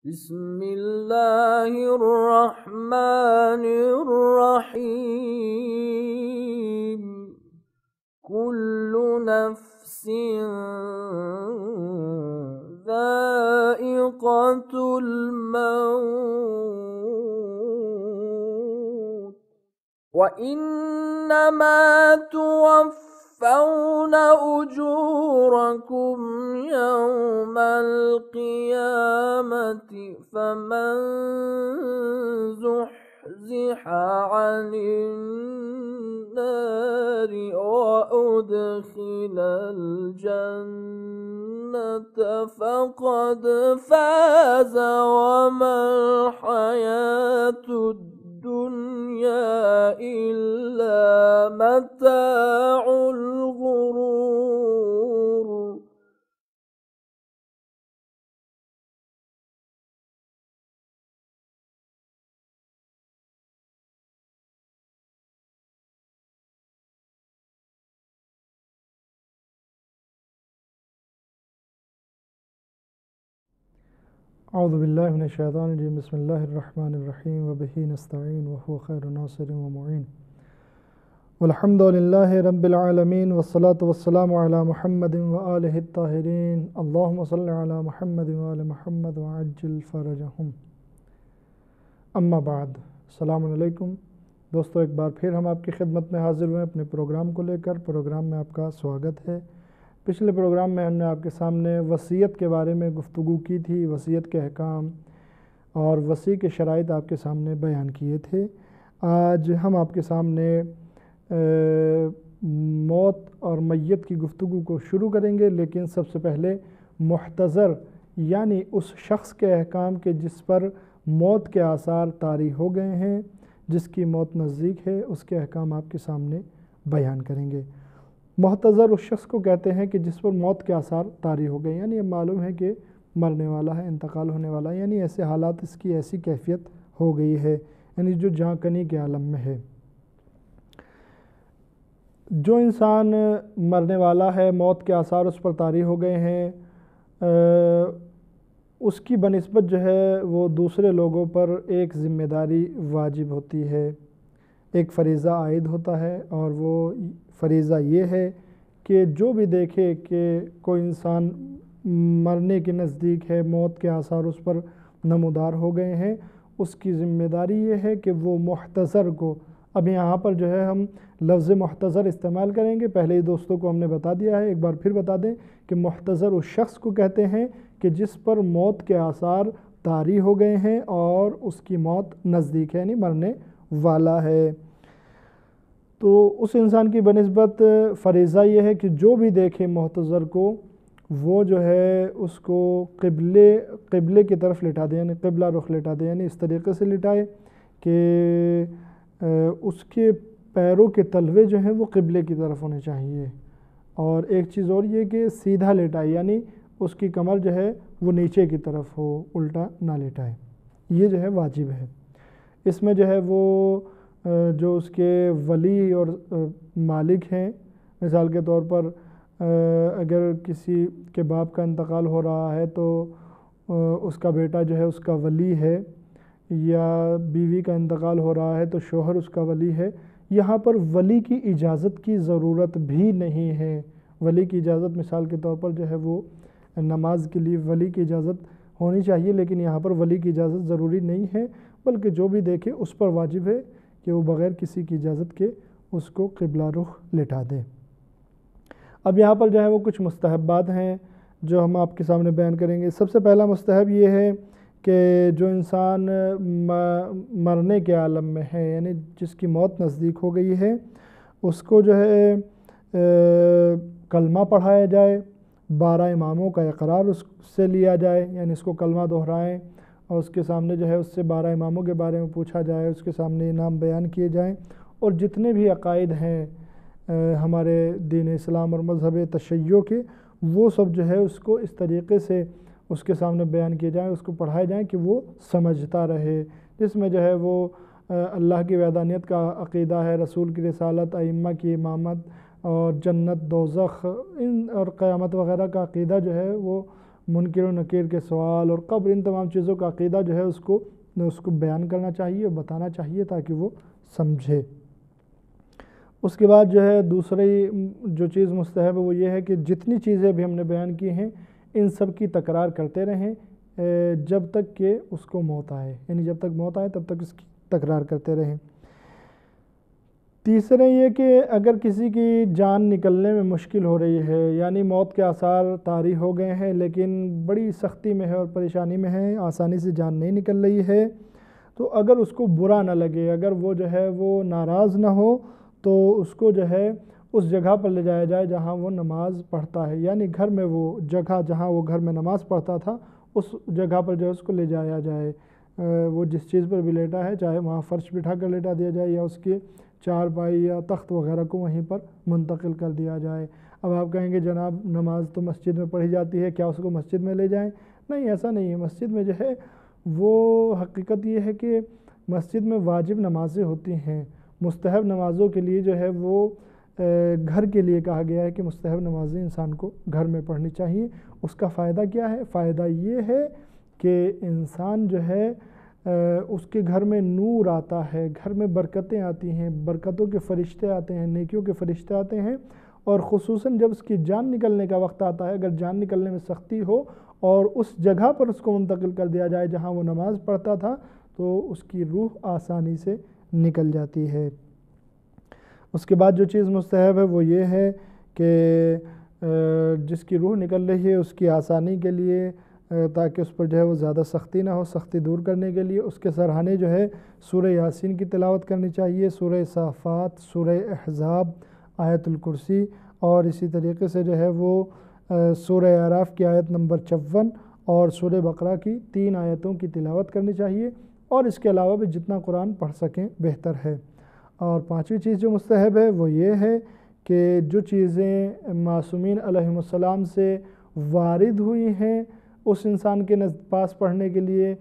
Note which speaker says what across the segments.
Speaker 1: بسم الله الرحمن الرحيم كل نفس ذائقة الموت وإنما توفون أجوركم يوم القيامة فمن زحزح عن النار وأدخل الجنة فقد فاز وما الحياة الدنيا إلا متاع الغرور.
Speaker 2: اعوذ باللہ من الشیطان الرجیم بسم اللہ الرحمن الرحیم وبہ نستعین وهو خیر ناصر ومعین والحمد للہ رب العالمین والصلاة والسلام علی محمد وآلہ الطاہرین اللہم صلی علی محمد وآل محمد وعجل فرجہم. اما بعد، السلام علیکم دوستو، ایک بار پھر ہم آپ کی خدمت میں حاضر ہوئے اپنے پروگرام کو لے کر. پروگرام میں آپ کا سواگت ہے. پچھلے پروگرام میں ہم نے آپ کے سامنے وصیت کے بارے میں گفتگو کی تھی، وصیت کے احکام اور وصی کے شرائط آپ کے سامنے بیان کیے تھے. آج ہم آپ کے سامنے موت اور میت کی گفتگو کو شروع کریں گے، لیکن سب سے پہلے محتضر یعنی اس شخص کے احکام کے جس پر موت کے آثار طاری ہو گئے ہیں، جس کی موت نزدیک ہے، اس کے احکام آپ کے سامنے بیان کریں گے. محتضر اس شخص کو کہتے ہیں کہ جس پر موت کے آثار طاری ہو گئے، یعنی یہ معلوم ہے کہ مرنے والا ہے، انتقال ہونے والا ہے، یعنی ایسے حالات، اس کی ایسی کیفیت ہو گئی ہے، یعنی جو جاں کنی کے عالم میں ہے. جو انسان مرنے والا ہے، موت کے آثار اس پر طاری ہو گئے ہیں، اس کی بنسبت جو ہے وہ دوسرے لوگوں پر ایک ذمہ داری واجب ہوتی ہے، ایک فریضہ عائد ہوتا ہے، اور وہ فریضہ یہ ہے کہ جو بھی دیکھے کہ کوئی انسان مرنے کے نزدیک ہے، موت کے آثار اس پر نمودار ہو گئے ہیں، اس کی ذمہ داری یہ ہے کہ وہ محتضر کو، اب یہاں پر جو ہے ہم لفظ محتضر استعمال کریں گے. پہلے ہی دوستوں کو ہم نے بتا دیا ہے، ایک بار پھر بتا دیں کہ محتضر اس شخص کو کہتے ہیں کہ جس پر موت کے آثار طاری ہو گئے ہیں اور اس کی موت نزدیک ہے، یعنی مرنے والا ہے. تو اس انسان کی بنسبت فریضہ یہ ہے کہ جو بھی دیکھے محتضر کو، وہ جو ہے اس کو قبلے کی طرف لٹا دے، یعنی قبلہ رخ لٹا دے، یعنی اس طریقے سے لٹائے کہ اس کے پیروں کے تلوے جو ہیں وہ قبلے کی طرف ہونے چاہیے. اور ایک چیز اور یہ کہ سیدھا لٹائے، یعنی اس کی کمر جو ہے وہ نیچے کی طرف ہو، الٹا نہ لٹائے. یہ جو ہے واجب ہے. اس میں جو ہے وہ جو اس کے ولی اور مالک ہیں، مثال کے طور پر اگر کسی کے باپ کا انتقال ہو رہا ہے تو اس کا بیٹا جو ہے اس کا ولی ہے، یا بیوی کا انتقال ہو رہا ہے تو شوہر اس کا ولی ہے. یہاں پر ولی کی اجازت کی ضرورت بھی نہیں ہے. ولی کی اجازت مثال کے طور پر جو ہے وہ نماز کے لیے ولی کی اجازت ہونی چاہیے، لیکن یہاں پر ولی کی اجازت ضروری نہیں ہے، بلکہ جو بھی دیکھے اس پر واجب ہے کہ وہ بغیر کسی کی اجازت کے اس کو قبلہ رخ لٹا دے. اب یہاں پر جو ہے وہ کچھ مستحبات ہیں جو ہم آپ کے سامنے بیان کریں گے. سب سے پہلا مستحب یہ ہے کہ جو انسان مرنے کے عالم میں ہے، یعنی جس کی موت نزدیک ہو گئی ہے، اس کو جو ہے کلمہ پڑھایا جائے، 12 اماموں کا اقرار اس سے لیا جائے، یعنی اس کو کلمہ دہرائیں اور اس کے سامنے جو ہے اس سے 12 اماموں کے بارے میں پوچھا جائے، اس کے سامنے نام بیان کیے جائیں، اور جتنے بھی عقائد ہیں ہمارے دین اسلام اور مذہب تشیع کے، وہ سب جو ہے اس کو اس طریقے سے اس کے سامنے بیان کیے جائیں، اس کو پڑھائے جائیں کہ وہ سمجھتا رہے، جس میں جو ہے وہ اللہ کی وحدانیت کا عقیدہ ہے، رسول کی رسالت، ائمہ کی امامت اور جنت، دوزخ اور قیامت وغیرہ کا عقیدہ جو ہے وہ منکر و نکیر کے سوال اور قبر، ان تمام چیزوں کا عقیدہ جو ہے اس کو بیان کرنا چاہیے اور بتانا چاہیے تاکہ وہ سمجھے۔ اس کے بعد جو ہے دوسری جو چیز مستحب ہے وہ یہ ہے کہ جتنی چیزیں بھی ہم نے بیان کی ہیں ان سب کی تکرار کرتے رہیں جب تک کہ اس کو موت آئے، یعنی جب تک موت آئے تب تک اس کی تکرار کرتے رہیں۔ تیسرے یہ کہ اگر کسی کی جان نکلنے میں مشکل ہو رہی ہے، یعنی موت کے آثار طاری ہو گئے ہیں لیکن بڑی سختی میں ہے اور پریشانی میں ہے، آسانی سے جان نہیں نکل رہی ہے، تو اگر اس کو برا نہ لگے، اگر وہ جو ہے وہ ناراض نہ ہو، تو اس کو جو ہے اس جگہ پر لے جایا جائے جہاں وہ نماز پڑھتا ہے، یعنی گھر میں وہ جگہ جہاں وہ گھر میں نماز پڑھتا تھا اس جگہ پر جو ہے اس کو لے جایا جائے۔ وہ جس چیز پر بھی لیٹا ہے، چاہے وہاں فرش بٹھا کر لیٹا دیا جائے یا اس کے چارپائی یا تخت وغیرہ کو وہیں پر منتقل کر دیا جائے۔ اب آپ کہیں گے جناب نماز تو مسجد میں پڑھی جاتی ہے، کیا اس کو مسجد میں لے جائیں؟ نہیں، ایسا نہیں ہے۔ مسجد میں جو ہے وہ حقیقت یہ ہے کہ مسجد میں واجب نمازیں ہوتی ہیں، مستحب نمازوں کے لیے جو ہے وہ گھر کے لیے کہا گیا ہے کہ مستحب نمازیں انسان کو گھر میں پڑھنی چاہیے۔ اس کا فائدہ کیا ہے؟ فائدہ یہ ہے کہ انسان جو ہے اس کے گھر میں نور آتا ہے، گھر میں برکتیں آتی ہیں، برکتوں کے فرشتے آتے ہیں، نیکیوں کے فرشتے آتے ہیں، اور خصوصاً جب اس کی جان نکلنے کا وقت آتا ہے، اگر جان نکلنے میں سختی ہو اور اس جگہ پر اس کو منتقل کر دیا جائے جہاں وہ نماز پڑھتا تھا، تو اس کی روح آسانی سے نکل جاتی ہے۔ اس کے بعد جو چیز مستحب ہے وہ یہ ہے کہ جس کی روح نکل رہی ہے اس کی آسانی کے لیے، تاکہ اس پر جو ہے وہ زیادہ سختی نہ ہو، سختی دور کرنے کے لیے اس کے سرہانے جو ہے سورہ یاسین کی تلاوت کرنی چاہیے، سورہ صافات، سورہ احزاب، آیت الکرسی، اور اسی طریقے سے جو ہے وہ سورہ اعراف کی آیت نمبر 54 اور سورہ بقرہ کی 3 آیتوں کی تلاوت کرنی چاہیے، اور اس کے علاوہ بھی جتنا قرآن پڑھ سکیں بہتر ہے۔ اور پانچویں چیز جو مستحب ہے وہ یہ ہے کہ جو چیزیں معصومین علیہم السلام سے وارد ہوئی ہیں اس انسان کے پاس پڑھنے کے لیے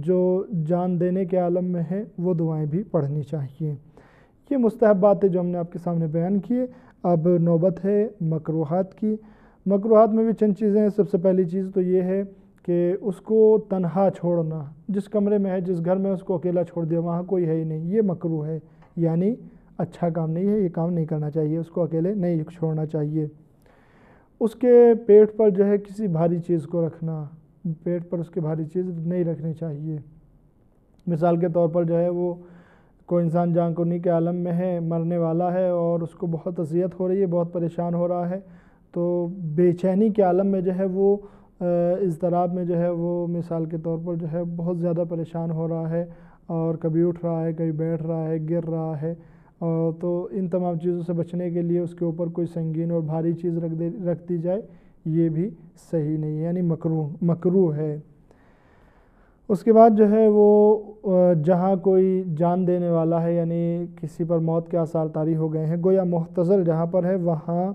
Speaker 2: جو جان دینے کے عالم میں ہے وہ دعائیں بھی پڑھنی چاہیے۔ یہ مستحب باتیں جو ہم نے آپ کے سامنے بیان کیے۔ اب نوبت ہے مکروہات کی۔ مکروہات میں بھی چند چیزیں ہیں۔ سب سے پہلی چیز تو یہ ہے کہ اس کو تنہا چھوڑنا، جس کمرے میں ہے، جس گھر میں اس کو اکیلا چھوڑ دیا، وہاں کوئی ہے ہی نہیں، یہ مکروہ ہے، یعنی اچھا کام نہیں ہے، یہ کام نہیں کرنا چاہیے، اس کو اکیلے نہیں چھوڑنا چاہیے۔ اس کے پیٹ پر جو ہے کسی بھاری چیز کو رکھنا، پیٹ پر اس کے بھاری چیز نہیں رکھنی چاہیے۔ مثال کے طور پر جو ہے وہ کوئی انسان جان کنی کے عالم میں ہے، مرنے والا ہے، اور اس کو بہت اذیت ہو رہی ہے، بہت پریشان ہو رہا ہے، تو بے چینی کے عالم میں جو ہے وہ اضطراب میں جو ہے وہ مثال کے طور پر جو ہے بہت زیادہ پریشان ہو رہا ہے، اور کبھی اٹھ رہا ہے، کبھی بیٹھ رہا ہے، گر رہا ہے، تو ان تمام چیزوں سے بچنے کے لیے اس کے اوپر کوئی سنگین اور بھاری چیز رکھ دی جائے، یہ بھی صحیح نہیں ہے، یعنی مکروہ ہے۔ اس کے بعد جو ہے وہ جہاں کوئی جان دینے والا ہے، یعنی کسی پر موت کے آثار طاری ہو گئے ہیں، گویا محتضر جہاں پر ہے وہاں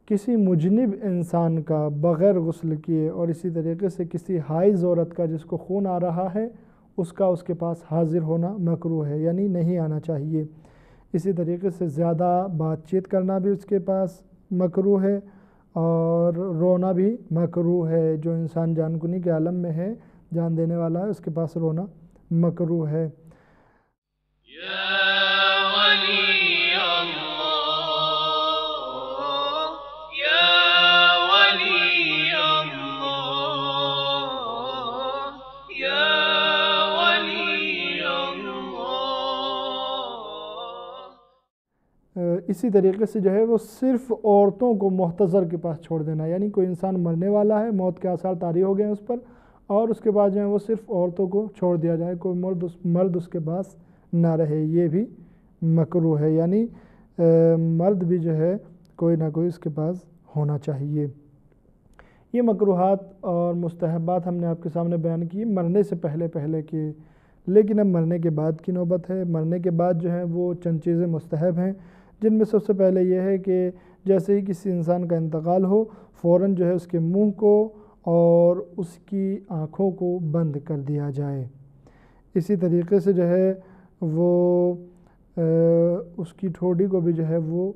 Speaker 2: کسی مجنب انسان کا بغیر غسل کیے اور اسی طریقے سے کسی حائض عورت کا جس کو خون آ رہا ہے اس کے پاس حاضر ہونا مکروہ ہے، یعنی نہیں آنا چاہیے۔ اسی طریقے سے زیادہ بات چیت کرنا بھی اس کے پاس مکروہ ہے، اور رونا بھی مکروہ ہے۔ جو انسان جان کنی کے عالم میں ہے، جان دینے والا ہے، اس کے پاس رونا مکروہ ہے۔ اسی طریقے سے جو ہے وہ صرف عورتوں کو محتضر کے پاس چھوڑ دینا، یعنی کوئی انسان مرنے والا ہے، موت کے آثار طاری ہو گئے ہیں اس پر، اور اس کے بعد جو ہے وہ صرف عورتوں کو چھوڑ دیا جائے، کوئی مرد اس کے پاس نہ رہے، یہ بھی مکروہ ہے، یعنی مرد بھی جو ہے کوئی نہ کوئی اس کے پاس ہونا چاہیے۔ یہ مکروہات اور مستحبات ہم نے آپ کے سامنے بیان کی مرنے سے پہلے کی، لیکن اب مرنے کے بعد کی نوبت ہے۔ مرنے کے بعد جو ہے وہ چند چیزیں مستحب ہیں، جن میں سب سے پہلے یہ ہے کہ جیسے ہی کسی انسان کا انتقال ہو فوراً جو ہے اس کے منہ کو اور اس کی آنکھوں کو بند کر دیا جائے۔ اسی طریقے سے جو ہے وہ اس کی ٹھوڑی کو بھی جو ہے وہ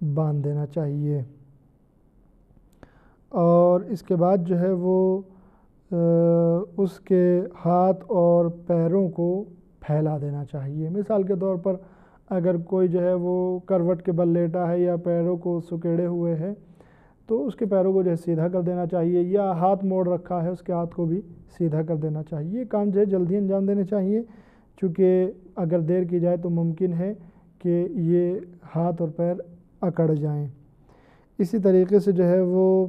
Speaker 2: باندھ دینا چاہیے۔ اور اس کے بعد جو ہے وہ اس کے ہاتھ اور پیروں کو پھیلا دینا چاہیے۔ مثال کے طور پر اگر کوئی جو ہے وہ کروٹ کے بل لیٹا ہے یا پیروں کو سکیڑے ہوئے ہے تو اس کے پیروں کو جو ہے سیدھا کر دینا چاہیے، یا ہاتھ موڑ رکھا ہے اس کے ہاتھ کو بھی سیدھا کر دینا چاہیے۔ یہ کام جو ہے جلدی انجام دینے چاہیے، چونکہ اگر دیر کی جائے تو ممکن ہے کہ یہ ہاتھ اور پیر اکڑ جائیں۔ اسی طریقے سے جو ہے وہ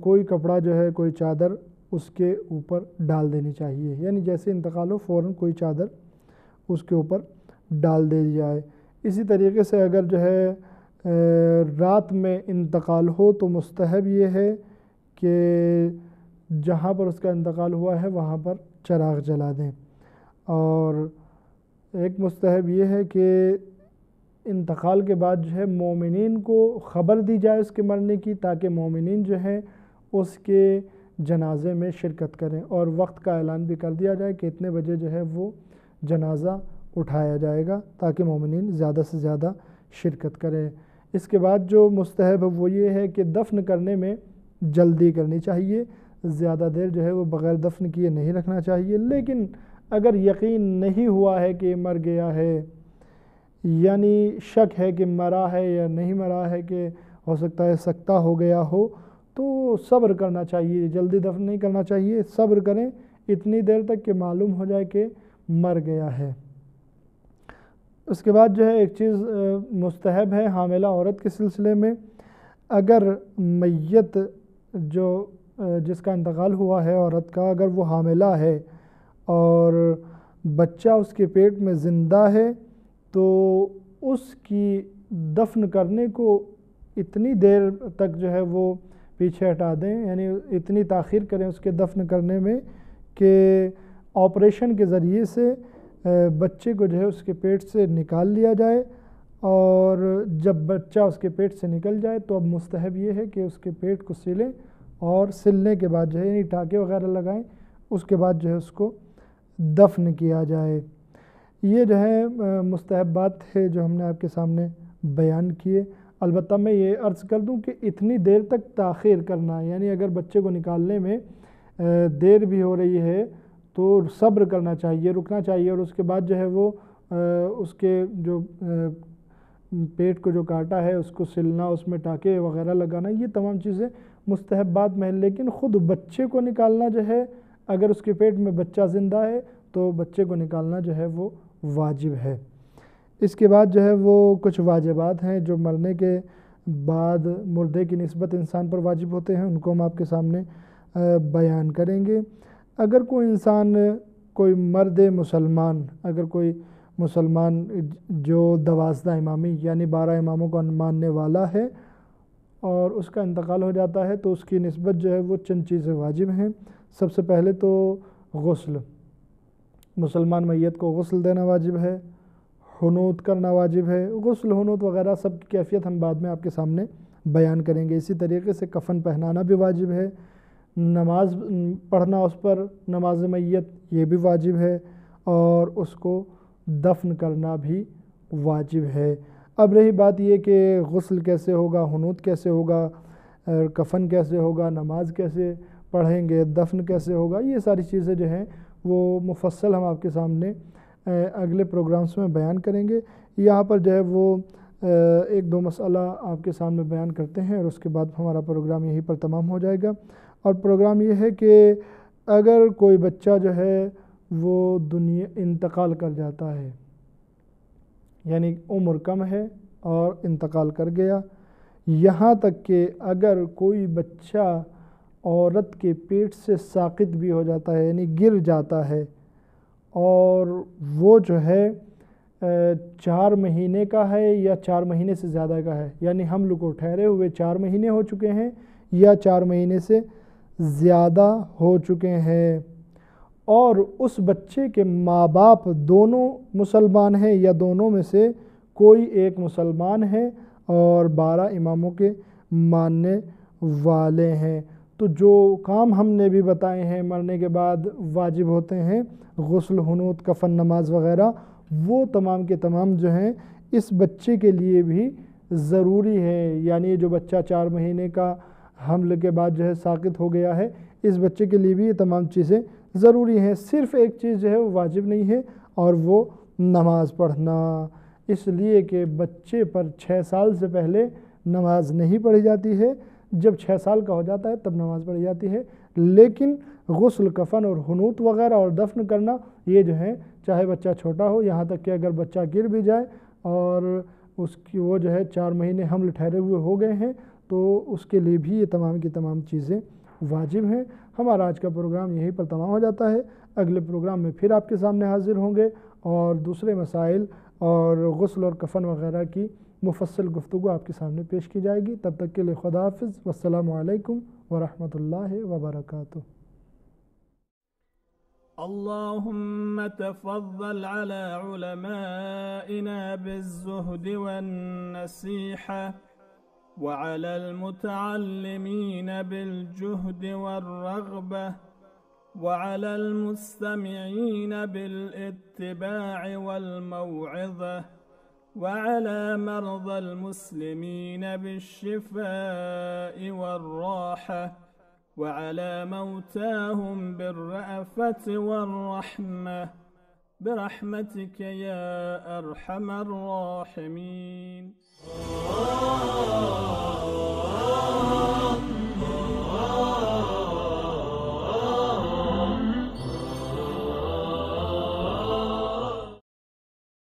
Speaker 2: کوئی کپڑا جو ہے، کوئی چادر اس کے اوپر ڈال دینی چاہیے، یعنی جیسے انتقال ہو فوراً کوئی چادر اس کے اوپر ڈال دی جائے۔ اسی طریقے سے اگر جو ہے رات میں انتقال ہو تو مستحب یہ ہے کہ جہاں پر اس کا انتقال ہوا ہے وہاں پر چراغ جلا دیں، اور ایک مستحب یہ ہے کہ انتقال کے بعد جو ہے مومنین کو خبر دی جائے اس کے مرنے کی، تاکہ مومنین جو ہیں اس کے جنازے میں شرکت کریں، اور وقت کا اعلان بھی کر دیا جائے کہ اتنے بجے جو ہے وہ جنازہ اٹھایا جائے گا، تاکہ مومنین زیادہ سے زیادہ شرکت کریں۔ اس کے بعد جو مستحب ہے وہ یہ ہے کہ دفن کرنے میں جلدی کرنی چاہیے، زیادہ دیر جو ہے وہ بغیر دفن کیے نہیں رکھنا چاہیے۔ لیکن اگر یقین نہیں ہوا ہے کہ مر گیا ہے، یعنی شک ہے کہ مرا ہے یا نہیں مرا ہے، کہ ہو سکتا ہے سکتہ ہو گیا ہو، تو صبر کرنا چاہیے، جلدی دفن نہیں کرنا چاہیے، صبر کریں اتنی دیر تک کہ معلوم ہو جائے کہ مر گیا ہے۔ اس کے بعد جو ہے ایک چیز مستحب ہے حاملہ عورت کے سلسلے میں، اگر میت جس کا انتقال ہوا ہے عورت کا، اگر وہ حاملہ ہے اور بچہ اس کے پیٹ میں زندہ ہے تو اس کی دفن کرنے کو اتنی دیر تک جو ہے وہ پیچھے ہٹا دیں، یعنی اتنی تاخیر کریں اس کے دفن کرنے میں کہ آپریشن کے ذریعے سے بچے کو جو ہے اس کے پیٹ سے نکال لیا جائے، اور جب بچہ اس کے پیٹ سے نکل جائے تو اب مستحب یہ ہے کہ اس کے پیٹ کو سلیں، اور سلنے کے بعد جو ہے یعنی ٹانکے وغیرہ لگائیں، اس کے بعد جو ہے اس کو دفن کیا جائے۔ یہ جو ہے مستحبات ہے جو ہم نے آپ کے سامنے بیان کیے۔ البتہ میں یہ عرض کر دوں کہ اتنی دیر تک تاخیر کرنا، یعنی اگر بچے کو نکالنے میں دیر بھی ہو رہی ہے تو صبر کرنا چاہیے، رکنا چاہیے، اور اس کے بعد جو ہے وہ اس کے جو پیٹ کو جو کاٹا ہے اس کو سلنا، اس میں ٹانکے وغیرہ لگانا، یہ تمام چیزیں مستحبات میں ہیں۔ لیکن خود بچے کو نکالنا جو ہے، اگر اس کے پیٹ میں بچہ زندہ ہے تو بچے کو نکالنا جو ہے وہ واجب ہے۔ اس کے بعد جو ہے وہ کچھ واجبات ہیں جو مرنے کے بعد مردے کی نسبت انسان پر واجب ہوتے ہیں، ان کو ہم آپ کے سامنے بیان کریں گے۔ اگر کوئی انسان، کوئی مرد مسلمان، اگر کوئی مسلمان جو 12 امامی یعنی 12 اماموں کو ماننے والا ہے اور اس کا انتقال ہو جاتا ہے تو اس کی نسبت جو ہے وہ چند چیزیں واجب ہیں۔ سب سے پہلے تو غسل، مسلمان میت کو غسل دینا واجب ہے، حنوط کرنا واجب ہے۔ غسل، حنوط وغیرہ سب کی کیفیت ہم بعد میں آپ کے سامنے بیان کریں گے۔ اسی طریقے سے کفن پہنانا بھی واجب ہے، نماز پڑھنا اس پر، نماز میت یہ بھی واجب ہے، اور اس کو دفن کرنا بھی واجب ہے۔ اب رہی بات یہ کہ غسل کیسے ہوگا، حنوط کیسے ہوگا، کفن کیسے ہوگا، نماز کیسے پڑھیں گے، دفن کیسے ہوگا، یہ ساری چیزیں جو ہیں وہ مفصل ہم آپ کے سامنے اگلے پروگرامز میں بیان کریں گے۔ یہاں پر جو ہے وہ ایک دو مسئلہ آپ کے سامنے بیان کرتے ہیں، اور اس کے بعد ہمارا پروگرام یہیں پر تمام ہو جائے گا۔ اور پروگرام یہ ہے کہ اگر کوئی بچہ جو ہے وہ انتقال کر جاتا ہے، یعنی عمر کم ہے اور انتقال کر گیا، یہاں تک کہ اگر کوئی بچہ عورت کے پیٹ سے ساقط بھی ہو جاتا ہے، یعنی گر جاتا ہے، اور وہ جو ہے 4 مہینے کا ہے یا 4 مہینے سے زیادہ کا ہے، یعنی حمل کو ٹھہرے ہوئے 4 مہینے ہو چکے ہیں یا 4 مہینے سے زیادہ ہو چکے ہیں، اور اس بچے کے ماں باپ دونوں مسلمان ہیں یا دونوں میں سے کوئی ایک مسلمان ہے اور 12 اماموں کے ماننے والے ہیں، تو جو کام ہم نے بھی بتائے ہیں مرنے کے بعد واجب ہوتے ہیں، غسل، حنوط، کفن، نماز وغیرہ، وہ تمام کے تمام جو ہیں اس بچے کے لیے بھی ضروری ہے۔ یعنی جو بچہ 4 مہینے کا حمل کے بعد جو ہے ساقط ہو گیا ہے، اس بچے کے لیے بھی یہ تمام چیزیں ضروری ہیں۔ صرف ایک چیز جو ہے وہ واجب نہیں ہے، اور وہ نماز پڑھنا، اس لیے کہ بچے پر 6 سال سے پہلے نماز نہیں پڑھی جاتی ہے، جب 6 سال کا ہو جاتا ہے تب نماز پڑھی جاتی ہے۔ لیکن غسل، کفن اور حنوط وغیرہ اور دفن کرنا، یہ جو ہے چاہے بچہ چھوٹا ہو، یہاں تک کہ اگر بچہ گر بھی جائے اور اس کی وہ جو ہے 4 مہینے حمل ٹھہرے ہوئے ہو گئے ہیں، تو اس کے لیے بھی یہ تمام کی تمام چیزیں واجب ہیں۔ ہمارا آج کا پروگرام یہیں پر تمام ہو جاتا ہے۔ اگلے پروگرام میں پھر آپ کے سامنے حاضر ہوں گے اور دوسرے مسائل اور غسل اور کفن وغیرہ کی مفصل گفتگو آپ کے سامنے پیش کی جائے گی۔ تب تک کے لیے خدا حافظ، والسلام علیکم ورحمۃ اللہ وبرکاتہ۔
Speaker 1: اللهم تفضل على علمائنا بالزهد والنصيحة، وعلى المتعلمين بالجهد والرغبة، وعلى المستمعين بالاتباع والموعظة، وعلى مرضى المسلمين بالشفاء والراحة، وعلى موتاهم بالرأفة والرحمة، برحمتك يا أرحم الراحمين.